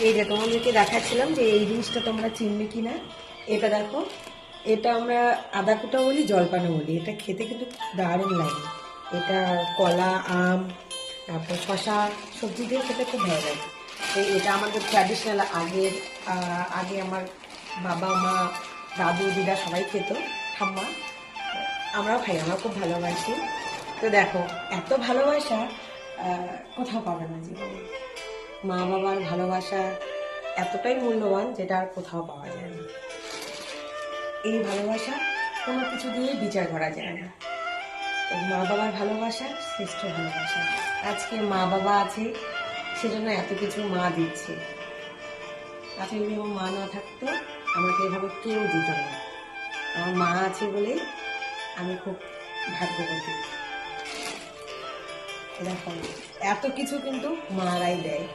এই যে তোমাদেরকে দেখাচ্ছিলাম যে এই জিনিসটা তোমরা চিনবে কিনা। এটা দেখো, এটা আমরা আদা কুটা বলি, জলপানও বলি। এটা খেতে কিন্তু দারুণ লাগে। এটা কলা, আম, তারপর শশা সবজি দিয়ে খেতে খুব ভালো লাগে। তো এটা আমাদের ট্র্যাডিশনাল। আগে আমার বাবা মা, দাদু দিদা সবাই খেত, ঠাম্মা, আমরাও খাই, আমরা খুব ভালোবাসি। তো দেখো, এত ভালোবাসা কোথাও পাবে না জীবনে। মা বাবার ভালোবাসা এতটাই মূল্যবান, যেটা আর কোথাও পাওয়া যায় না। এই ভালোবাসা কোনো কিছু দিয়েই বিচার করা যায় না। তো মা বাবার ভালোবাসা শ্রেষ্ঠ ভালোবাসা। আজকে মা বাবা আছে, সেজন্য এত কিছু মা দিচ্ছে। আজকে যদি আমার মা না থাকতো, আমাকে এভাবে কেউ দিত না। আমার মা আছে বলেই আমি খুব ভাগ্যবতী। দেখো, এত কিছু কিন্তু মারাই দেয়।